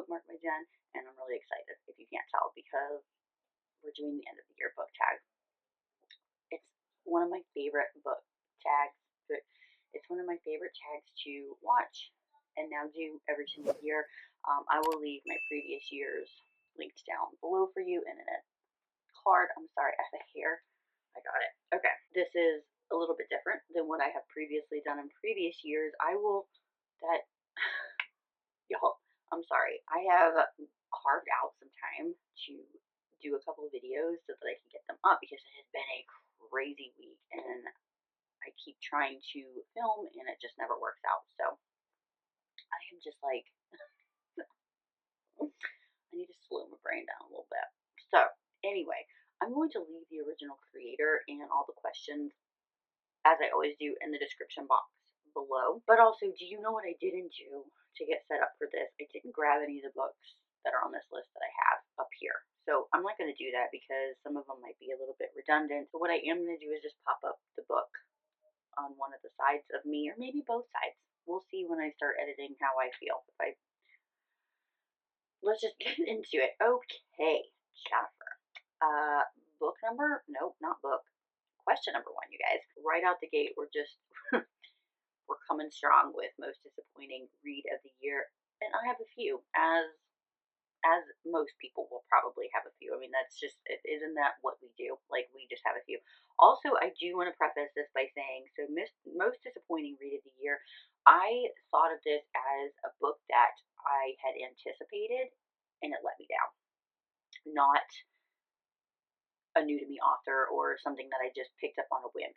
bookmark by Jen, and I'm really excited, if you can't tell, because we're doing the end of the year book tag. It's one of my favorite book tags. It's one of my favorite tags to watch and now do every single year. I will leave my previous years linked down below for you in a card. I'm sorry, I have a hair. I got it. Okay, this is a little bit different than what I have previously done in previous years. Y'all, I'm sorry. I have carved out some time to do a couple of videos so that I can get them up because it has been a crazy week and I keep trying to film and it just never works out. So I am just like, I need to slow my brain down a little bit. So anyway, I'm going to leave the original creator and all the questions, as I always do, in the description box below. But also, do you know what I didn't do to get set up for this? I didn't grab any of the books that are on this list that I have up here. So I'm not going to do that because some of them might be a little bit redundant. So what I am going to do is just pop up the book on one of the sides of me, or maybe both sides. We'll see when I start editing how I feel. Let's just get into it. Okay, Jennifer. Book number? Nope, not book. Question number 1, you guys. Right out the gate, we're we're coming strong with most disappointing read of the year, and I have a few, as most people will probably have a few. I mean, that's just, isn't that what we do? Like, we just have a few. Also, I do want to preface this by saying, so most disappointing read of the year, I thought of this as a book that I had anticipated, and it let me down. Not a new to me author or something that I just picked up on a whim.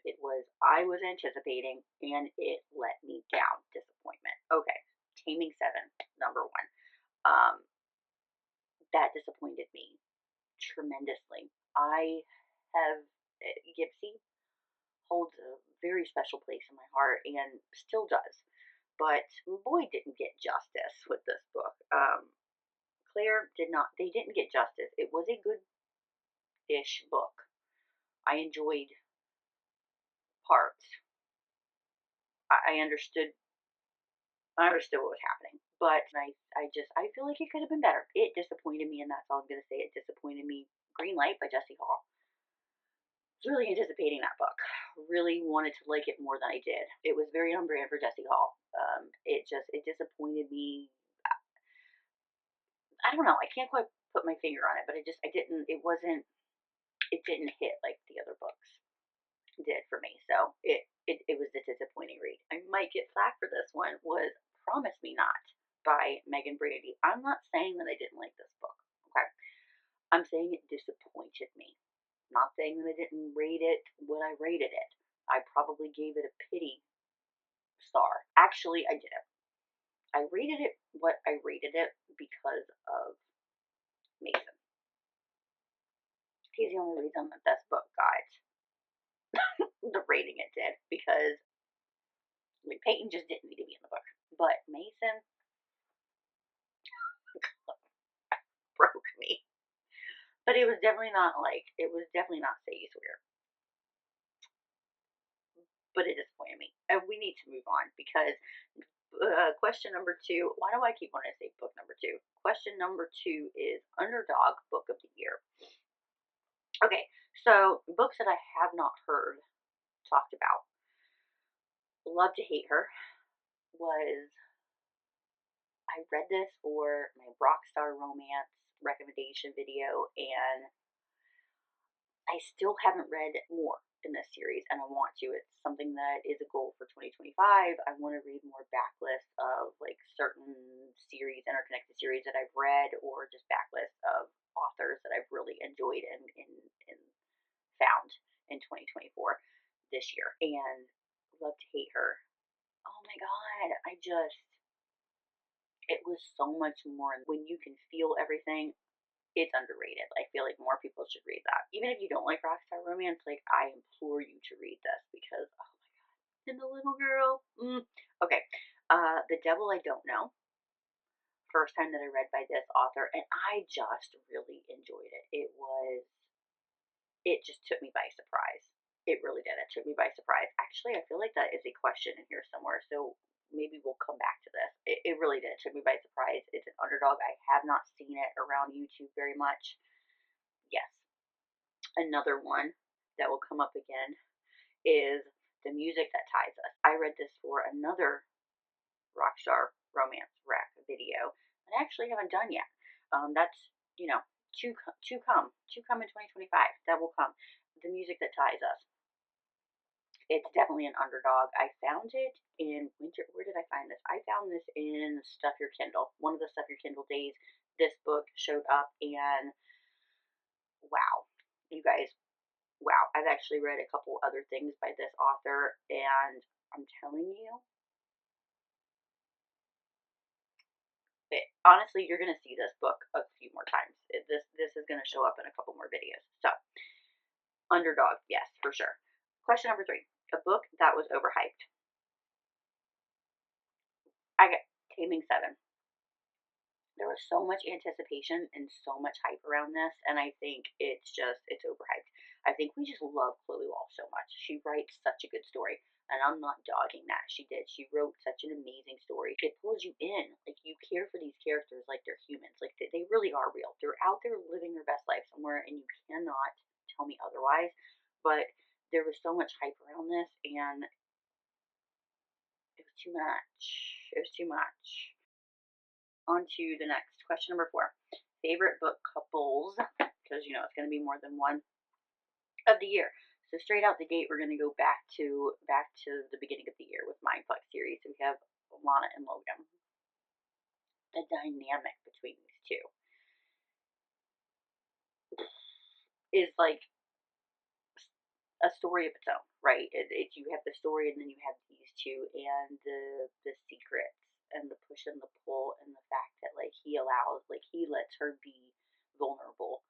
I was anticipating and it let me down. Disappointment. Okay. Taming 7, number 1. That disappointed me tremendously. I have, Gipsy holds a very special place in my heart and still does. But boy, didn't get justice with this book. Claire they didn't get justice. It was a good-ish book. I enjoyed parts. I understood what was happening, but I feel like it could have been better. It disappointed me, and that's all I'm gonna say. It disappointed me. Green Light by Jessie Hall. I was really anticipating that book. Really wanted to like it more than I did. It was very on brand for Jessie Hall. It disappointed me. I don't know. I can't quite put my finger on it, but it didn't hit like the other books did for me. So it was a disappointing read. I might get flack for this one. Was Promise Me Not by Megan Brady. I'm not saying that I didn't like this book. Okay. I'm saying it disappointed me. Not saying that I didn't rate it when I rated it. I probably gave it a pity star. Actually, I didn't. I rated it what I rated it because of Mason. He's the only reason that this book got the rating it did, because Peyton just didn't need to be in the book. But Mason broke me. But it was definitely not Say You Swear. But it disappointed me. And we need to move on because question number 2, why do I keep wanting to say book number 2? Question number 2 is Underdog Book of the Year. Okay, so books that I have not heard talked about. Love to Hate Her I read this for my Rockstar Romance recommendation video, and I still haven't read more in this series, and I want to. It's something that is a goal for 2025. I want to read more backlists of like certain series, interconnected series that I've read, or just backlists of authors that I've really enjoyed and found in 2024 this year. And Love to Hate Her. Oh my god, it was so much more. When you can feel everything, it's underrated. I feel like more people should read that. Even if you don't like Rockstar Romance, like, I implore you to read this because, oh my god. And the little girl. Okay. The Devil I Don't Know. First time that I read by this author, and I just really enjoyed it. It just took me by surprise. It really did. It took me by surprise. Actually, I feel like that is a question in here somewhere. So maybe we'll come back to this. It really did. Took me by surprise. It's an underdog. I have not seen it around YouTube very much. Yes. Another one that will come up again is The Music That Ties Us. I read this for another Rockstar Romance Rack video. I actually haven't done yet. That's, to come in 2025. That will come. The Music That Ties Us. It's definitely an underdog. I found it in winter. Where did I find this? I found this in Stuff Your Kindle. One of the Stuff Your Kindle days. This book showed up, and wow, you guys, wow. I've actually read a couple other things by this author, and I'm telling you, honestly, you're gonna see this book a few more times. This is gonna show up in a couple more videos. So, underdog, yes, for sure. Question number 3: a book that was overhyped. I got Taming 7. There was so much anticipation and so much hype around this, and I think it's overhyped. I think we just love Chloe Wall so much. She writes such a good story, and I'm not dogging that. She did. She wrote such an amazing story. It pulls you in. Like, you care for these characters like they're humans. Like, they really are real. They're out there living their best life somewhere, and you cannot tell me otherwise. But there was so much hype around this, and it was too much. It was too much. On to the next. Question number 4. Favorite book couples, because it's going to be more than one, of the year. So straight out the gate, we're going to go back to the beginning of the year with Mindfuck series. So we have Lana and Logan. The dynamic between these two is like a story of its own, right? You have the story, and then you have these two, and the secrets, and the push and the pull, and the fact that he lets her be vulnerable,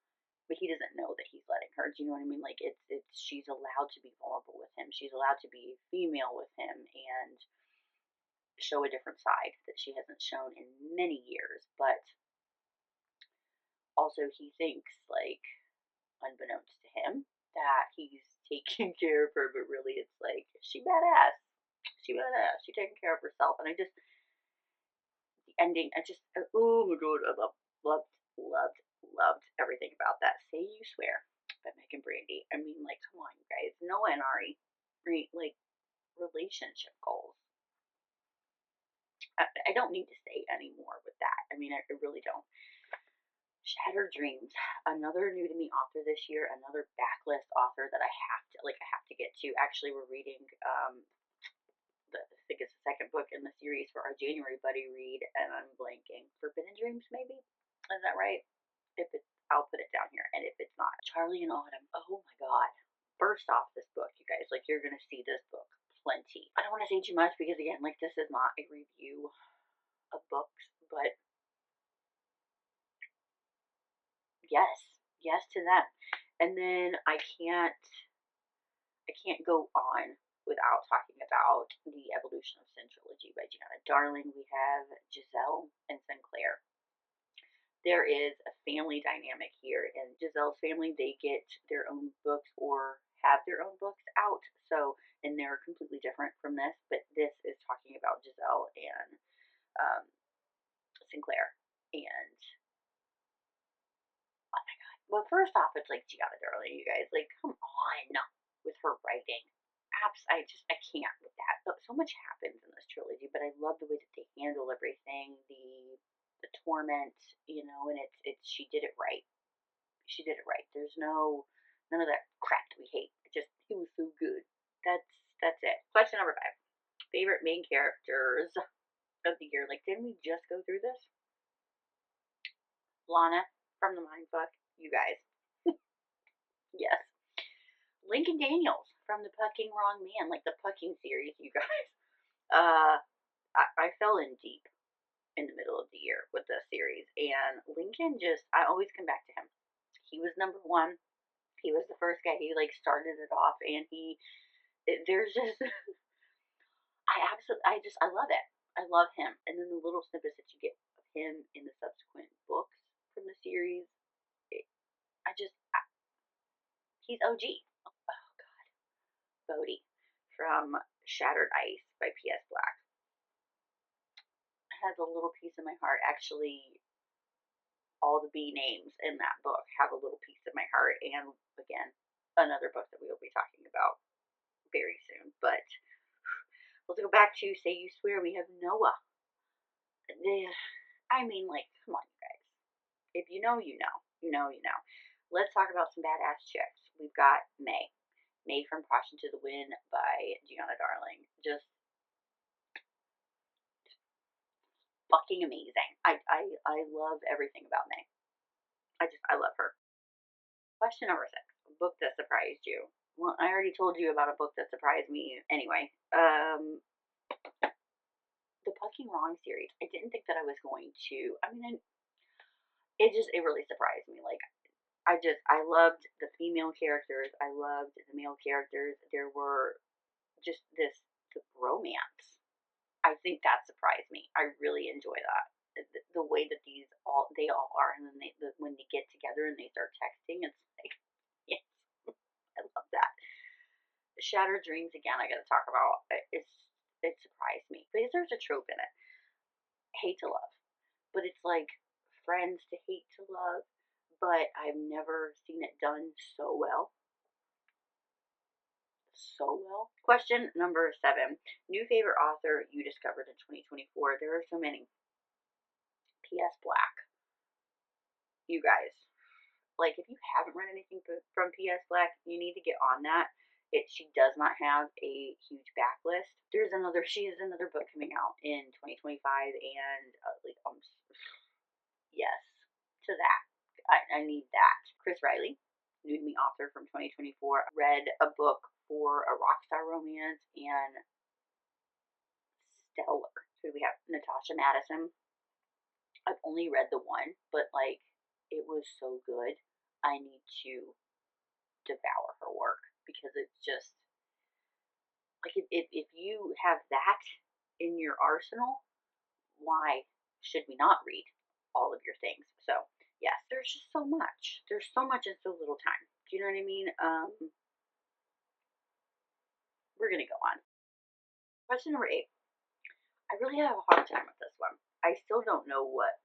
but he doesn't know that he's letting her. Do you know what I mean? Like, it's she's allowed to be vulnerable with him. She's allowed to be female with him and show a different side that she hasn't shown in many years. But also, he thinks, unbeknownst to him, that he's taking care of her, but really it's she badass. She badass. She taking care of herself. And the ending, oh my god, I loved everything about that. Say You Swear by Meg and Brandy. I mean, come on, you guys. Noah and Ari, right? Relationship goals. I don't need to say any more with that. I mean, I really don't. Shattered Dreams, another new to me author this year, another backlist author that I have to get to. Actually, we're reading I think it's the second book in the series for our January buddy read, and I'm blanking. Forbidden Dreams, maybe? Is that right? If it's, I'll put it down here, and if it's not, Charlie in Autumn. Oh my god. First off, this book, you guys, you're gonna see this book plenty. I don't want to say too much because, again, this is not a review of books, but yes to that. And then I can't go on without talking about the Evolution of Sin trilogy by Gianna Darling. We have Giselle and Sinclair. There is a family dynamic here, and Giselle's family, they get their own books or have their own books out, and they're completely different from this, but this is talking about Giselle and Sinclair. And oh my god. Well, first off, it's Gianna Darling, you guys. Come on with her writing. I can't with that. So much happens in this trilogy, but I love the way that they handle everything. The torment, and she did it right. She did it right. There's none of that crap that we hate. It was so good. That's it. Question number 5. Favorite main characters of the year. Didn't we just go through this? Lana from the Mindfuck, you guys. Yes. Lincoln Daniels from the Pucking Wrong Man, the Pucking series, you guys. I fell in deep in the middle of the year with this series, and Lincoln I always come back to him. He was number 1. He was the first guy. He started it off, and there's just I love it. I love him, and then the little snippets that you get of him in the subsequent books from the series. He's OG. Oh god, Bodhi from Shattered Ice by P.S. Black. has a little piece of my heart. Actually, all the B names in that book have a little piece of my heart. And again, another book that we will be talking about very soon. But let's go back to Say You Swear. We have Noah. I mean, like, come on, you guys. If you know, you know. You know, you know. Let's talk about some badass chicks. We've got May. May from Caution to the Wind by Gianna Darling. Just fucking amazing. I love everything about May. I love her. Question number 6. A book that surprised you. Well, I already told you about a book that surprised me anyway. The Fucking Wrong series. I didn't think that I was going to. I mean, it really surprised me. Like, I loved the female characters. I loved the male characters. There were just the romance. I think that surprised me. I really enjoy that. The way that they all are, and then when they get together and they start texting, it's like, yes, I love that. Shattered Dreams again. I got to talk about. It surprised me because there's a trope in it. Hate to love, but it's like friends to hate to love. But I've never seen it done so well. So well. Question number 7. New favorite author you discovered in 2024. There are so many. P.S. Black. You guys, like, if you haven't read anything from P.S. Black, you need to get on that. She does not have a huge backlist. She has another book coming out in 2025, and yes, to that. I need that. Chris Riley, new to me author from 2024, read a book for a rock star romance, and stellar. So we have Natasha Madison. I've only read the one, but like, it was so good. I need to devour her work because it's just like, if you have that in your arsenal, why should we not read all of your things? So yes, there's just so much. There's so much in so little time. Do you know what I mean? We're gonna go on. Question number 8. I really have a hard time with this one. I still don't know what.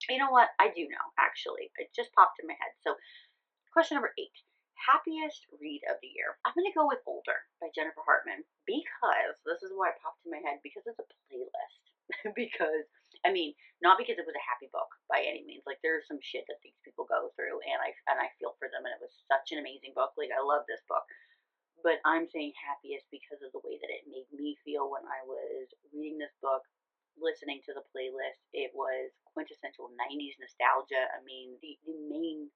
You know what? I do know, actually. It just popped in my head. So, question number 8. Happiest read of the year. I'm going to go with Older by Jennifer Hartman because this is why it popped in my head, because it's a playlist. Because, I mean, not because it was a happy book by any means. Like, there's some shit that these people go through, and I feel for them, and it was such an amazing book. Like, I love this book. But I'm saying happiest because of the way that it made me feel when I was reading this book, listening to the playlist. It was quintessential 90s nostalgia. I mean, the main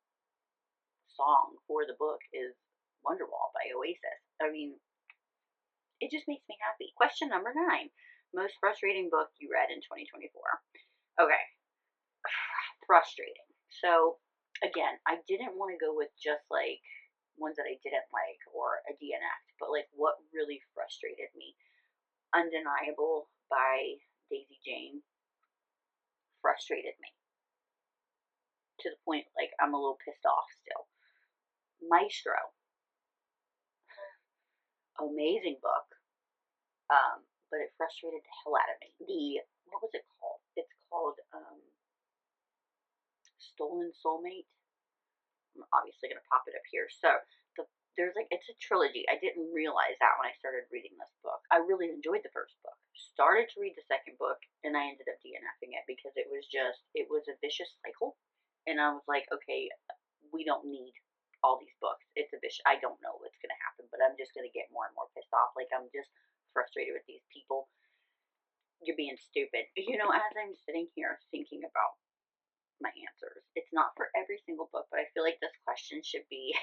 song for the book is Wonderwall by Oasis. I mean, it just makes me happy. Question number 9. Most frustrating book you read in 2024. Okay. Frustrating. So, again, I didn't want to go with just like ones that I didn't like or a DNF, but like what really frustrated me. Undeniable by Daisy Jane frustrated me to the point like I'm a little pissed off still. Maestro, amazing book, but it frustrated the hell out of me. What was it called? It's called Stolen Soulmate. I'm obviously gonna pop it up here. So it's a trilogy. I didn't realize that when I started reading this book. I really enjoyed the first book. Started to read the second book, and I ended up DNFing it because it was a vicious cycle. And I was like, okay, we don't need all these books. It's a vicious. I don't know what's gonna happen, but I'm just gonna get more and more pissed off. Like, I'm just frustrated with these people. You're being stupid. You know, as I'm sitting here thinking about my answers, it's not for every single book, but I feel like this question should be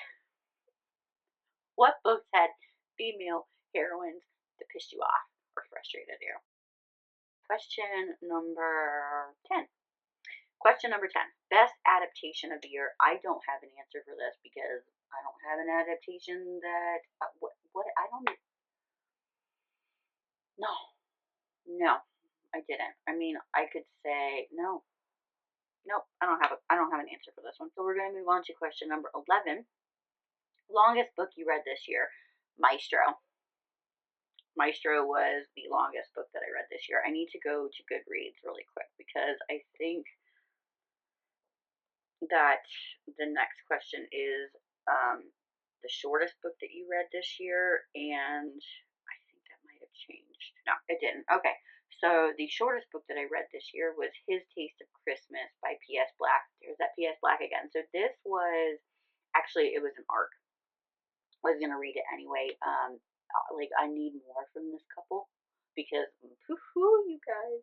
what books had female heroines that pissed you off or frustrated you? Question number 10. Question number 10. Best adaptation of the year. I don't have an answer for this because I don't have an adaptation that. What? I don't. No. No. I didn't. I mean, I could say no. Nope. I don't have an answer for this one. So we're going to move on to question number 11. Longest book you read this year. Maestro. Maestro was the longest book that I read this year. I need to go to Goodreads really quick because I think that the next question is the shortest book that you read this year, and I think that might have changed. No, it didn't. Okay, so the shortest book that I read this year was His Taste of Christmas by P.S. Black. There's that P.S. Black again. So this was actually, it was an arc. I was gonna read it anyway. Like I need more from this couple because hoo you guys.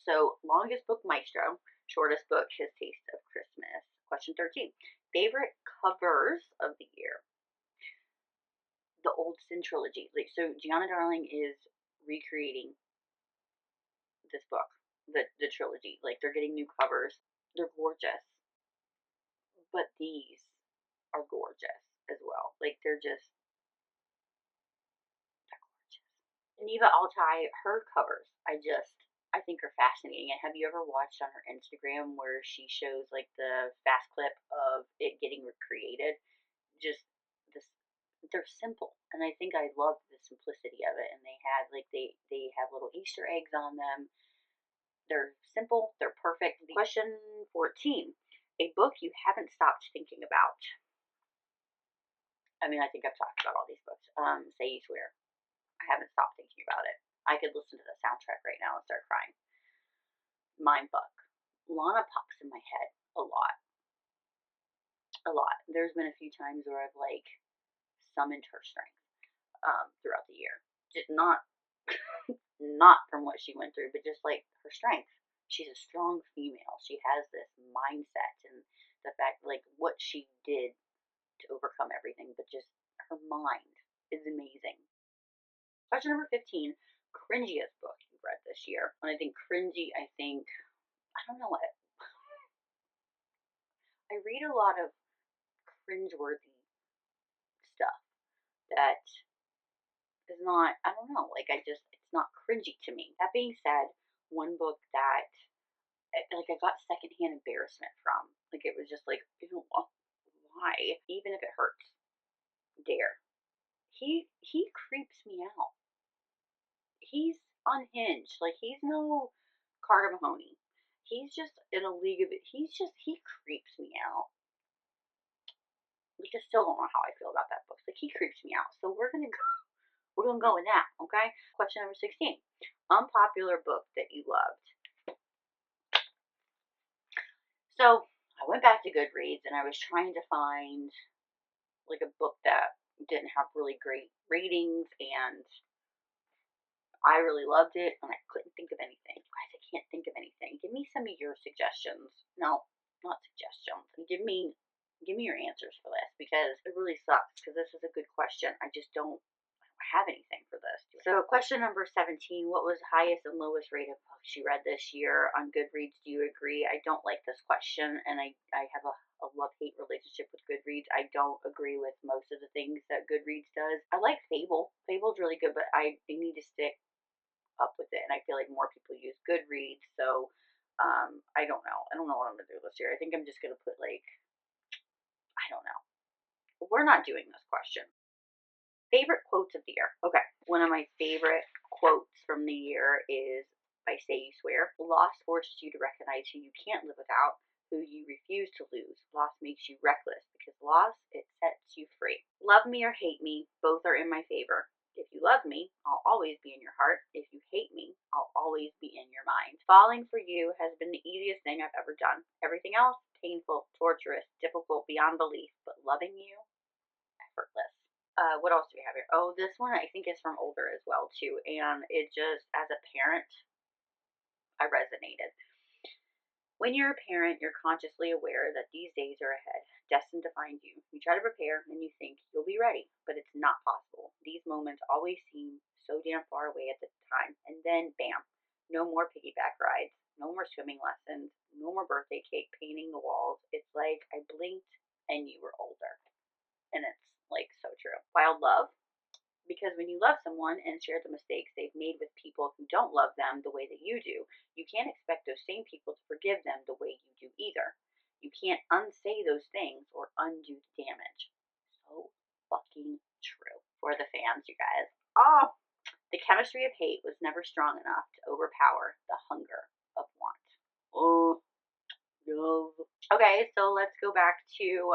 So, longest book, Maestro. Shortest book, His Taste of Christmas. Question 13. Favorite covers of the year? The Old Sin trilogy. Like, so, Gianna Darling is recreating this book, the trilogy. Like, they're getting new covers. They're gorgeous. But these are gorgeous as well. Like, they're gorgeous. Neva Altai, her covers, I think are fascinating. And have you ever watched on her Instagram where she shows like the fast clip of it getting recreated? Just this, they're simple, and I think I love the simplicity of it. And they had like they have little Easter eggs on them. They're simple. They're perfect. Question 14: a book you haven't stopped thinking about. I mean, I think I've talked about all these books. Say You Swear. I haven't stopped thinking about it. I could listen to the soundtrack right now and start crying. Mindfuck. Lana pops in my head a lot. A lot. There's been a few times where I've like summoned her strength throughout the year. Just not not from what she went through, but just like her strength. She's a strong female. She has this mindset and the fact like what she did to overcome everything, but just her mind is amazing. Question number 15, cringiest book you've read this year. When I think cringy, I don't know what. I read a lot of cringeworthy stuff that is not, I don't know, like it's not cringy to me. That being said, one book that, like, I got secondhand embarrassment from. Like, it was just like, ew, why? Even if it hurts. Dare. He creeps me out. He's unhinged. Like, he's no Carter Mahoney. He's just in a league of it. He creeps me out. Like, I still don't know how I feel about that book. Like, he creeps me out. So we're gonna go with that, okay? Question number 16. Unpopular book that you loved. So I went back to Goodreads and I was trying to find like a book that didn't have really great ratings, and I really loved it and I couldn't think of anything. Guys, I can't think of anything. Give me some of your suggestions. No, not suggestions. Give me your answers for this because it really sucks because this is a good question. I just don't have anything for this. So question number 17, what was highest and lowest rated books you read this year on Goodreads? Do you agree? I don't like this question, and I have a love-hate relationship with Goodreads. I don't agree with most of the things that Goodreads does. I like Fable. Fable's really good, but they need to stick up with it, and I feel like more people use Goodreads, so I don't know. I don't know what I'm going to do this year. I think I'm just going to put like, I don't know. We're not doing this question. Favorite quotes of the year. Okay, one of my favorite quotes from the year is by Say You Swear. Loss forces you to recognize who you can't live without, who you refuse to lose. Loss makes you reckless because loss, it sets you free. Love me or hate me, both are in my favor. If you love me, I'll always be in your heart. If you hate me, I'll always be in your mind. Falling for you has been the easiest thing I've ever done. Everything else, painful, torturous, difficult beyond belief, but loving you, effortless. What else do we have here? Oh, this one I think is from older as well too, and it just, as a parent, I resonated. When you're a parent, you're consciously aware that these days are ahead, destined to find you. You try to prepare and you think you'll be ready, but it's not possible. These moments always seem so damn far away at the time, and then bam, no more piggyback rides, no more swimming lessons, no more birthday cake painting the walls. It's like I blinked and you were older. And it's like so true. Wild love, because when you love someone and share the mistakes they've made with people who don't love them the way that you do, you can't expect those same people to forgive them the way you do either. You can't unsay those things or undo the damage. So fucking true. for the fans, you guys. Oh, the chemistry of hate was never strong enough to overpower the hunger of want. Oh, love. Okay, so let's go back to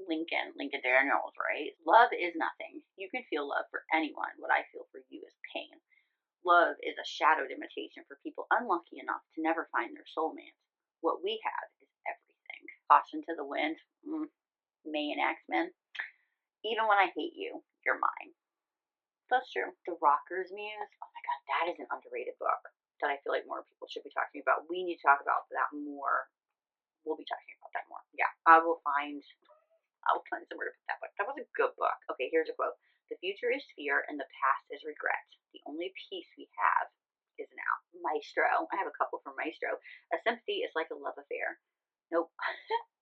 Lincoln Daniels, right? Love is nothing. You can feel love for anyone. What I feel for you is pain. Love is a shadowed imitation for people unlucky enough to never find their soulmate. What we have is everything. Caution to the wind, May and X-Men. Even when I hate you, you're mine. That's true. The Rocker's Muse. Oh my god, that is an underrated book that I feel like more people should be talking about. We need to talk about that more. We'll be talking about that more. Yeah, I'll find somewhere to put that book. That was a good book. Okay, here's a quote. The future is fear and the past is regret. The only peace we have is now. Maestro. I have a couple from Maestro. A sympathy is like a love affair. Nope,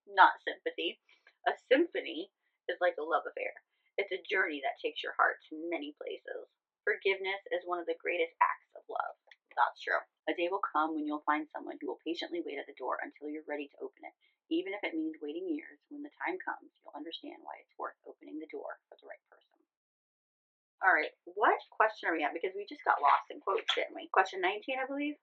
not sympathy. A symphony is like a love affair. It's a journey that takes your heart to many places. Forgiveness is one of the greatest acts of love. That's true. A day will come when you'll find someone who will patiently wait at the door until you're ready to open it. Even if it means waiting years, when the time comes, you'll understand why it's worth opening the door for the right person. All right, what question are we at? Because we just got lost in quotes, didn't we? Question 19, I believe?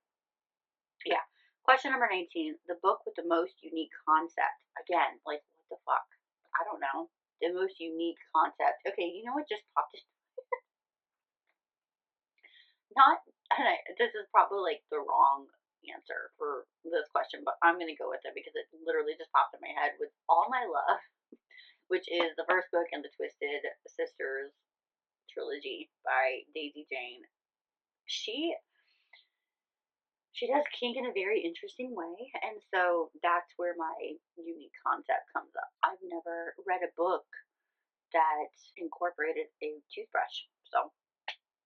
Yeah. Question number 19. The book with the most unique concept. Again, like, what the fuck? I don't know. The most unique concept. Okay, you know what just popped in? Not, this is probably like the wrong answer for this question, but I'm going to go with it because it literally just popped in my head. With All My Love, which is the first book in the Twisted Sisters trilogy by Daisy Jane. She does kink in a very interesting way, and so that's where my unique concept comes up. I've never read a book that incorporated a toothbrush, so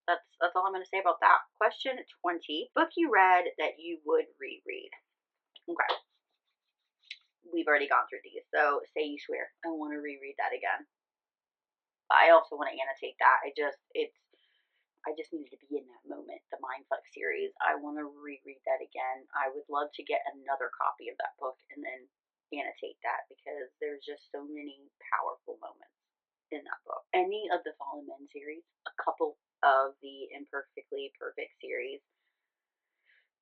that's all I'm going to say about that. Question 20. Book you read that you would reread. Okay. We've already gone through these, so Say You Swear. I want to reread that again. I also want to annotate that. I just needed to be in that moment. The Mindfuck series. I want to reread that again. I would love to get another copy of that book and then annotate that because there's just so many powerful moments in that book. Any of the Fallen Men series, a couple of the Imperfectly Perfect series.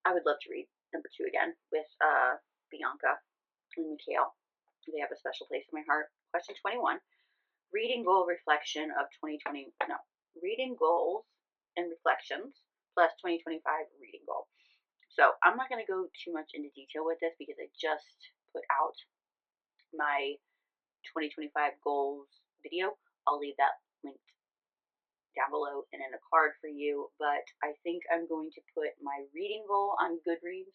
I would love to read number 2 again with Bianca and Mikhail. They have a special place in my heart. Question 21. Reading goal reflection of 2020. No. Reading goals and reflections plus 2025 reading goal. So I'm not going to go too much into detail with this because I just put out my 2025 goals video. I'll leave that linked down below and in a card for you, but I think I'm going to put my reading goal on Goodreads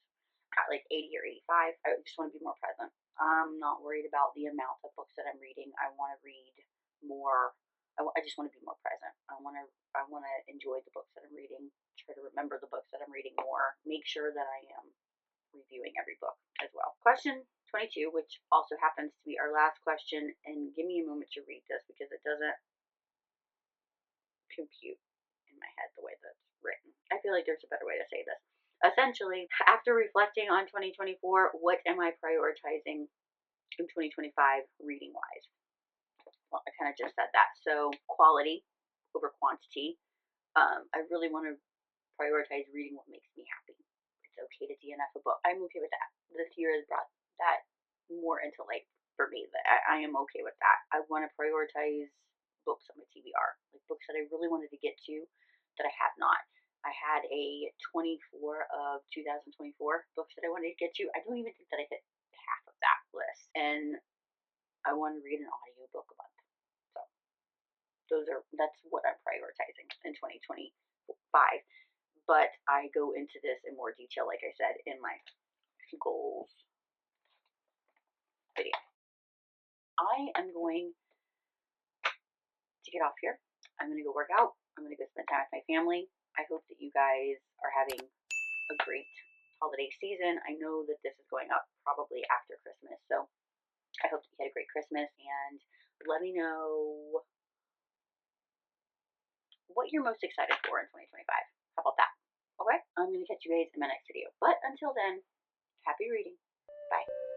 at like 80 or 85. I just want to be more present. I'm not worried about the amount of books that I'm reading. I want to read more. I just want to be more present. I want to enjoy the books that I'm reading, try to remember the books that I'm reading more, make sure that I am reviewing every book as well. Question 22, which also happens to be our last question, and give me a moment to read this because it doesn't compute in my head the way that's written. I feel like there's a better way to say this. Essentially, after reflecting on 2024, what am I prioritizing in 2025 reading wise? Well, I kind of just said that. So quality over quantity. I really want to prioritize reading what makes me happy. It's okay to DNF a book. I'm okay with that. This year has brought that more into light for me. I am okay with that. I want to prioritize books on my TBR, like books that I really wanted to get to that I have not. I had a 24 of 2024 books that I wanted to get to. I don't even think that I hit half of that list. And I want to read an audiobook a month. So that's what I'm prioritizing in 2025. But I go into this in more detail, like I said, in my goals video. I am going to get off here. I'm going to go work out. I'm going to go spend time with my family. I hope that you guys are having a great holiday season. I know that this is going up probably after Christmas, so I hope that you had a great Christmas, and let me know what you're most excited for in 2025. How about that? Okay, I'm going to catch you guys in my next video. But until then, happy reading. Bye.